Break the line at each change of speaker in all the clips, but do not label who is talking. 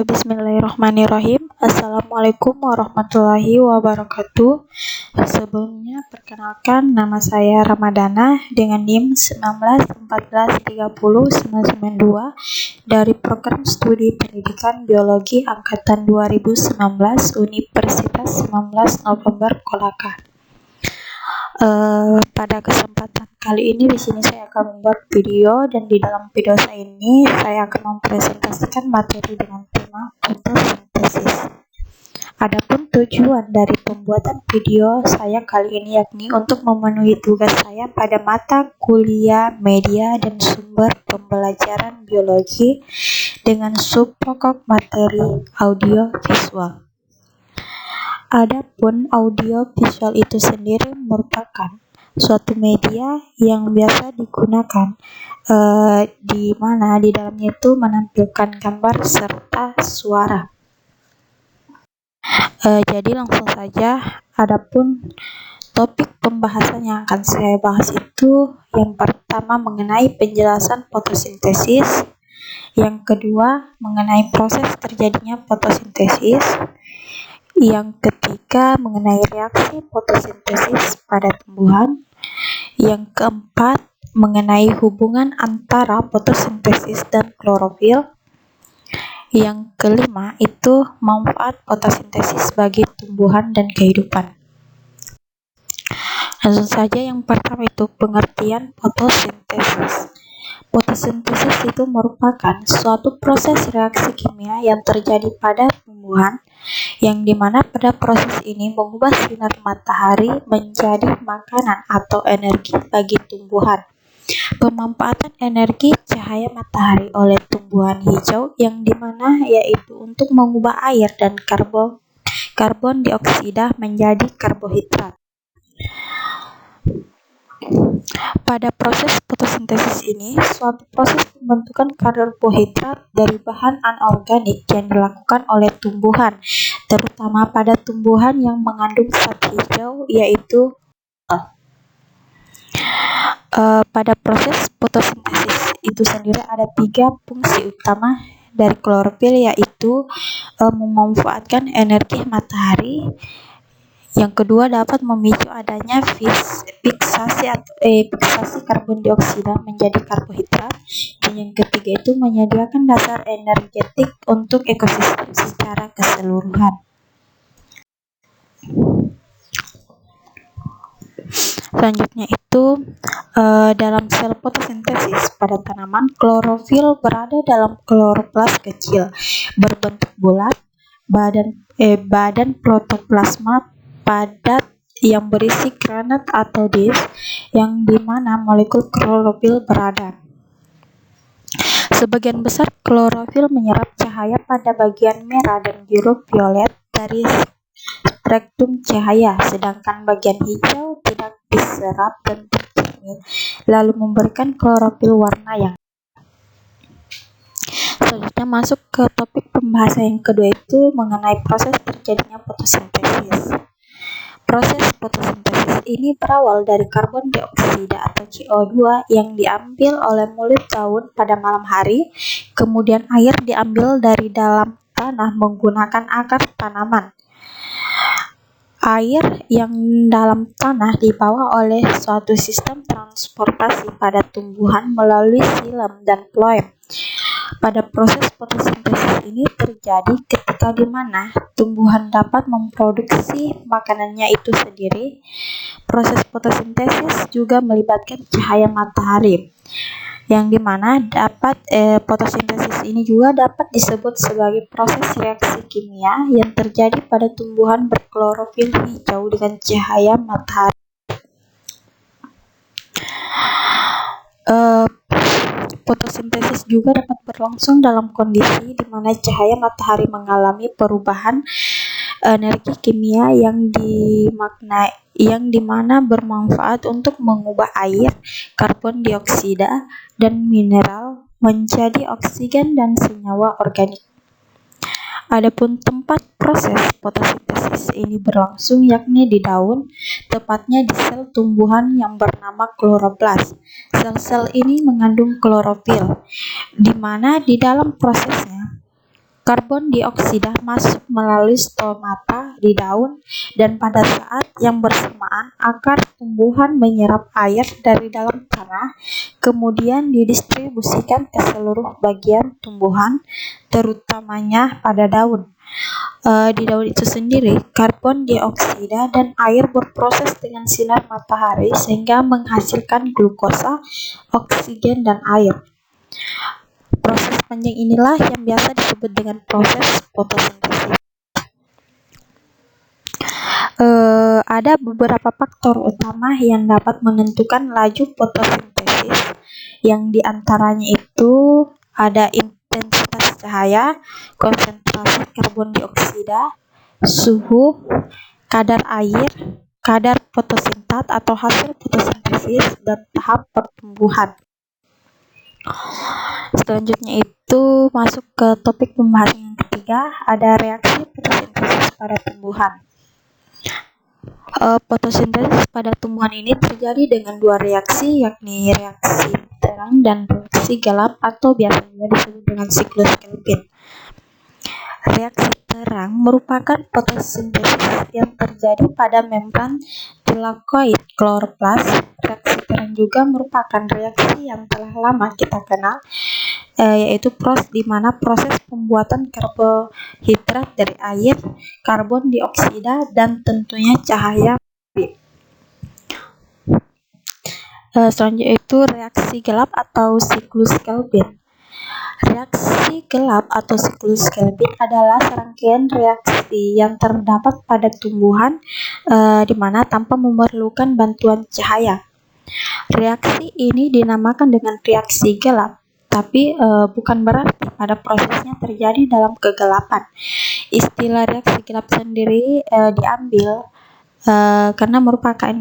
Bismillahirrahmanirrahim. Assalamualaikum warahmatullahi wabarakatuh. Sebelumnya perkenalkan, nama saya Ramadana dengan NIM 1914309992 dari Program Studi Pendidikan Biologi Angkatan 2019 Universitas 19 November Kolaka. Pada kesempatan kali ini di sini saya akan membuat video, dan di dalam video saya ini saya akan mempresentasikan materi dengan tema fotosintesis. Adapun tujuan dari pembuatan video saya kali ini yakni untuk memenuhi tugas saya pada mata kuliah media dan sumber pembelajaran biologi dengan subpokok materi audio visual. Adapun audio visual itu sendiri merupakan suatu media yang biasa digunakan di mana di dalamnya itu menampilkan gambar serta suara. Jadi langsung saja, adapun topik pembahasan yang akan saya bahas itu yang pertama mengenai penjelasan fotosintesis, yang kedua mengenai proses terjadinya fotosintesis, yang ketiga mengenai reaksi fotosintesis pada tumbuhan, yang keempat mengenai hubungan antara fotosintesis dan klorofil, yang kelima itu manfaat fotosintesis bagi tumbuhan dan kehidupan. Langsung saja, yang pertama itu pengertian fotosintesis. Fotosintesis itu merupakan suatu proses reaksi kimia yang terjadi pada tumbuhan, yang dimana pada proses ini mengubah sinar matahari menjadi makanan atau energi bagi tumbuhan. Pemanfaatan energi cahaya matahari oleh tumbuhan hijau yang dimana yaitu untuk mengubah air dan karbon dioksida menjadi karbohidrat. Pada proses fotosintesis ini, suatu proses pembentukan karbohidrat dari bahan anorganik yang dilakukan oleh tumbuhan, terutama pada tumbuhan yang mengandung zat hijau, yaitu pada proses fotosintesis itu sendiri ada 3 fungsi utama dari klorofil, yaitu memanfaatkan energi matahari. Yang kedua, dapat memicu adanya fiksasi karbon dioksida menjadi karbohidrat. Dan yang ketiga itu menyediakan dasar energetik untuk ekosistem secara keseluruhan. Selanjutnya itu dalam sel fotosintesis pada tanaman, klorofil berada dalam kloroplas kecil berbentuk bulat, badan protoplasma padat yang berisi granat atau disk, yang dimana molekul klorofil berada. Sebagian besar klorofil menyerap cahaya pada bagian merah dan biru violet dari spektrum cahaya, sedangkan bagian hijau tidak diserap dan tercermin, lalu memberikan klorofil warna yang. Selanjutnya masuk ke topik pembahasan yang kedua, itu mengenai proses terjadinya fotosintesis. Proses fotosintesis ini berawal dari karbon dioksida atau CO2 yang diambil oleh mulut daun pada malam hari, kemudian air diambil dari dalam tanah menggunakan akar tanaman. Air yang dalam tanah dibawa oleh suatu sistem transportasi pada tumbuhan melalui xilem dan floem. Pada proses fotosintesis ini terjadi ketika di mana tumbuhan dapat memproduksi makanannya itu sendiri. Proses fotosintesis juga melibatkan cahaya matahari, yang dimana fotosintesis ini juga dapat disebut sebagai proses reaksi kimia yang terjadi pada tumbuhan berklorofil hijau dengan cahaya matahari. Fotosintesis juga dapat berlangsung dalam kondisi di mana cahaya matahari mengalami perubahan energi kimia yang dimana bermanfaat untuk mengubah air, karbon dioksida, dan mineral menjadi oksigen dan senyawa organik. Adapun tempat proses fotosintesis ini berlangsung yakni di daun, tepatnya di sel tumbuhan yang bernama kloroplas. Sel-sel ini mengandung klorofil, di mana di dalam prosesnya Karbon dioksida masuk melalui stomata di daun dan pada saat yang bersamaan akar tumbuhan menyerap air dari dalam tanah, kemudian didistribusikan ke seluruh bagian tumbuhan, terutamanya pada daun. Di daun itu sendiri, karbon dioksida dan air berproses dengan sinar matahari sehingga menghasilkan glukosa, oksigen, dan air. Proses panjang inilah yang biasa disebut dengan proses fotosintesis. Ada beberapa faktor utama yang dapat menentukan laju fotosintesis, yang diantaranya itu ada intensitas cahaya, konsentrasi karbon dioksida, suhu, kadar air, kadar fotosintat atau hasil fotosintesis, dan tahap pertumbuhan. Selanjutnya itu masuk ke topik pembahasan yang ketiga, ada reaksi fotosintesis pada tumbuhan. Fotosintesis pada tumbuhan ini terjadi dengan dua reaksi, yakni reaksi terang dan reaksi gelap atau biasa juga disebut dengan siklus Kelvin. Reaksi terang merupakan fotosintesis yang terjadi pada membran thylakoid kloroplast. Reaksi terang juga merupakan reaksi yang telah lama kita kenal, yaitu di mana proses pembuatan karbohidrat dari air, karbon dioksida, dan tentunya cahaya. Selanjutnya itu reaksi gelap atau siklus Kelvin. Reaksi gelap atau siklus Kelvin adalah serangkaian reaksi yang terdapat pada tumbuhan di mana tanpa memerlukan bantuan cahaya. Reaksi ini dinamakan dengan reaksi gelap, tapi bukan berarti pada prosesnya terjadi dalam kegelapan. Istilah reaksi gelap sendiri diambil karena merupakan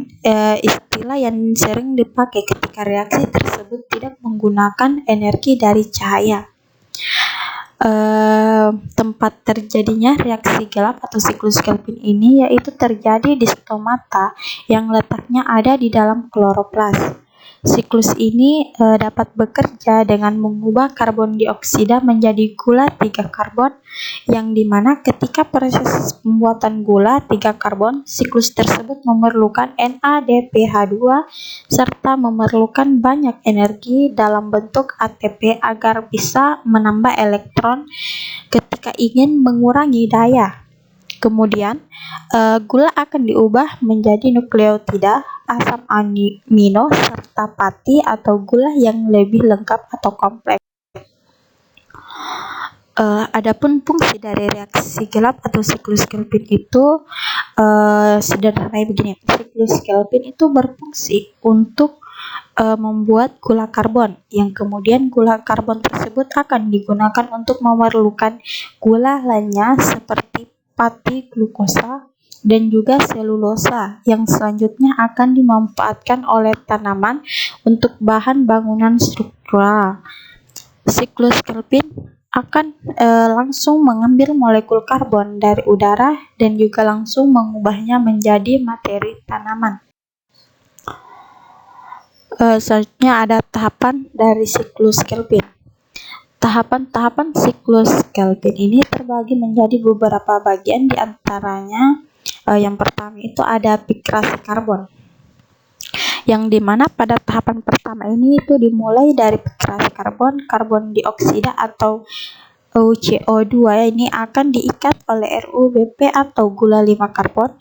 istilah yang sering dipakai ketika reaksi tersebut tidak menggunakan energi dari cahaya. Tempat terjadinya reaksi gelap atau siklus Kelvin ini yaitu terjadi di stomata yang letaknya ada di dalam kloroplas. Siklus ini dapat bekerja dengan mengubah karbon dioksida menjadi gula 3 karbon, yang dimana ketika proses pembuatan gula 3 karbon, siklus tersebut memerlukan NADPH2 serta memerlukan banyak energi dalam bentuk ATP agar bisa menambah elektron ketika ingin mengurangi daya. Kemudian, gula akan diubah menjadi nukleotida, asam amino, serta pati atau gula yang lebih lengkap atau kompleks. Adapun fungsi dari reaksi gelap atau siklus Kelvin itu sederhana begini. Siklus Kelvin itu berfungsi untuk membuat gula karbon, yang kemudian gula karbon tersebut akan digunakan untuk memerlukan gula lainnya seperti pati glukosa dan juga selulosa yang selanjutnya akan dimanfaatkan oleh tanaman untuk bahan bangunan struktural. Siklus Kelvin akan langsung mengambil molekul karbon dari udara dan juga langsung mengubahnya menjadi materi tanaman. Selanjutnya ada tahapan dari siklus Kelvin. Tahapan-tahapan siklus Kelvin ini terbagi menjadi beberapa bagian, diantaranya yang pertama itu ada pikrasi karbon, yang dimana pada tahapan pertama ini itu dimulai dari pikrasi karbon dioksida atau CO2 ini akan diikat oleh RuBP atau gula 5 karbon.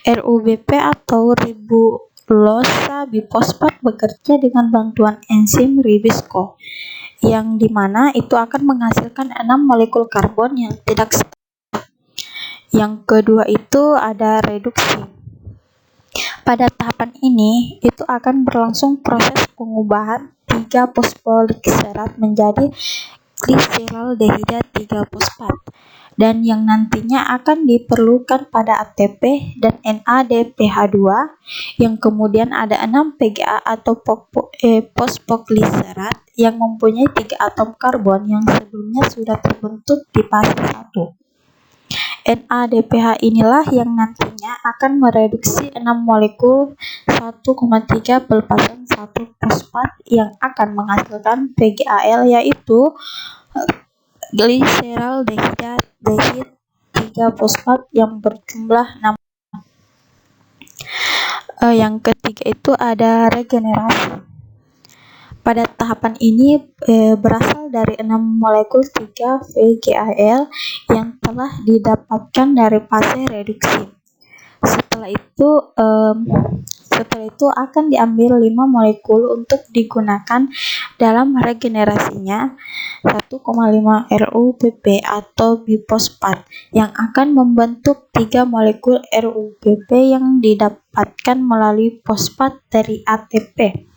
RuBP atau ribulosa bifosfat bekerja dengan bantuan enzim ribisco, yang dimana itu akan menghasilkan 6 molekul karbon yang tidak standar. Yang kedua itu ada reduksi. Pada tahapan ini itu akan berlangsung proses pengubahan 3 fosfogliserat menjadi gliseraldehida 3 fosfat, dan yang nantinya akan diperlukan pada ATP dan NADPH2, yang kemudian ada 6 PGA atau fosfogliserat yang mempunyai 3 atom karbon yang sebelumnya sudah terbentuk di fase 1. NADPH inilah yang nantinya akan mereduksi 6 molekul 1,3 pelepasan 1 fosfat yang akan menghasilkan PGAL, yaitu gliseraldehid 3-fosfat yang berjumlah 6. Yang ketiga itu ada regenerasi. Pada tahapan ini berasal dari 6 molekul 3-VGAL yang telah didapatkan dari fase reduksi. Setelah itu akan diambil 5 molekul untuk digunakan dalam regenerasinya 1,5 RuBP atau bifosfat yang akan membentuk 3 molekul RuBP yang didapatkan melalui fosfat dari ATP.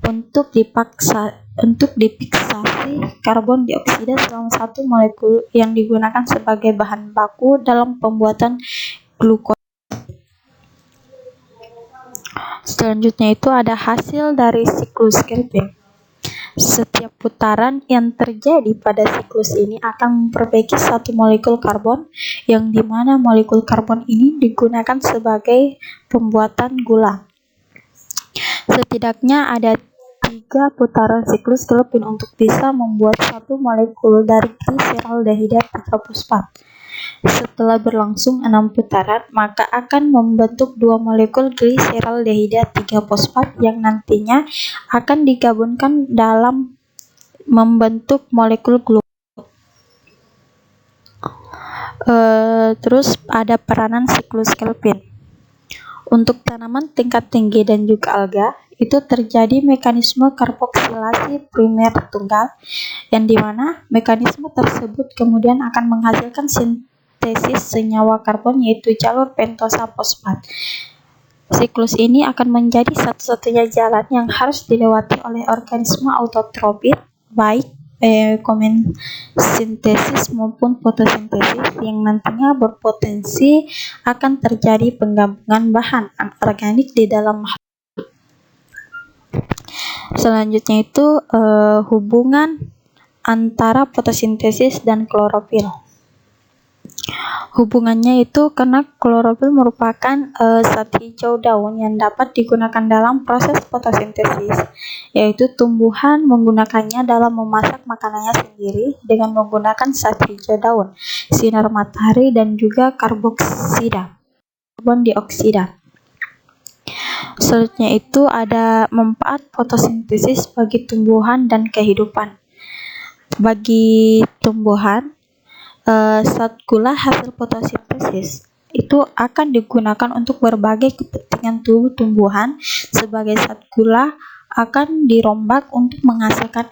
Untuk difiksasi karbon dioksida selama 1 molekul yang digunakan sebagai bahan baku dalam pembuatan glukosa. Selanjutnya itu ada hasil dari siklus Calvin. Setiap putaran yang terjadi pada siklus ini akan memperbaiki 1 molekul karbon, yang dimana molekul karbon ini digunakan sebagai pembuatan gula. Setidaknya ada 3 putaran siklus Calvin untuk bisa membuat 1 molekul dari gliseraldehida 3-fosfat. Setelah berlangsung 6 putaran, maka akan membentuk 2 molekul gliseraldehida 3-fosfat yang nantinya akan digabungkan dalam membentuk molekul glukosa. Terus ada peranan siklus Calvin. Untuk tanaman tingkat tinggi dan juga alga, itu terjadi mekanisme karboksilasi primer tunggal, yang dimana mekanisme tersebut kemudian akan menghasilkan sintesis senyawa karbon yaitu jalur pentosa fosfat. Siklus ini akan menjadi satu-satunya jalan yang harus dilewati oleh organisme autotrofit, baik komensintesis maupun fotosintesis, yang nantinya berpotensi akan terjadi penggabungan bahan anorganik di dalam makhluk. Selanjutnya itu hubungan antara fotosintesis dan klorofil. Hubungannya itu karena klorofil merupakan zat hijau daun yang dapat digunakan dalam proses fotosintesis, yaitu tumbuhan menggunakannya dalam memasak makanannya sendiri dengan menggunakan zat hijau daun, sinar matahari, dan juga karbon dioksida. Selanjutnya itu ada manfaat fotosintesis bagi tumbuhan dan kehidupan. Bagi tumbuhan, zat gula hasil fotosintesis itu akan digunakan untuk berbagai kepentingan tubuh tumbuhan. Sebagai zat gula akan dirombak untuk menghasilkan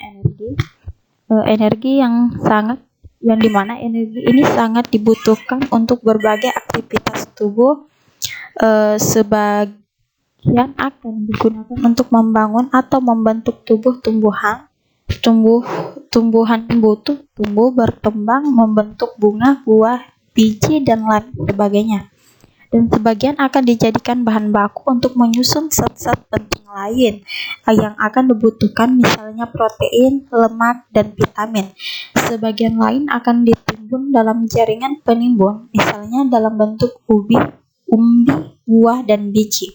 energi yang dimana energi ini sangat dibutuhkan untuk berbagai aktivitas tubuh. Sebagian akan digunakan untuk membangun atau membentuk tumbuhan tumbuh, berkembang, membentuk bunga, buah, biji, dan lain sebagainya. Dan sebagian akan dijadikan bahan baku untuk menyusun zat-zat penting lain yang akan dibutuhkan, misalnya protein, lemak, dan vitamin. Sebagian lain akan ditimbun dalam jaringan penimbun, misalnya dalam bentuk umbi, buah, dan biji.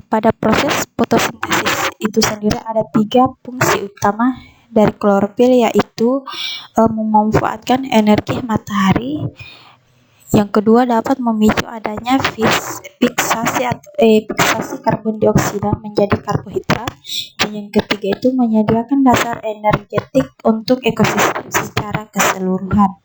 Pada proses fotosintesis itu sendiri ada 3 fungsi utama dari klorofil, yaitu memanfaatkan energi matahari. Yang kedua, dapat memicu adanya fiksasi karbon dioksida menjadi karbohidrat. Dan yang ketiga itu menyediakan dasar energetik untuk ekosistem secara keseluruhan.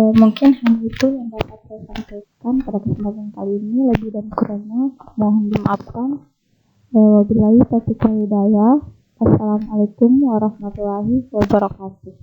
Mungkin hanya itu yang dapat saya sampaikan pada kesempatan kali ini. Lebih dan kurangnya mohon dimaafkan. Wabillahi taufiq wal hidayah. Assalamualaikum warahmatullahi wabarakatuh.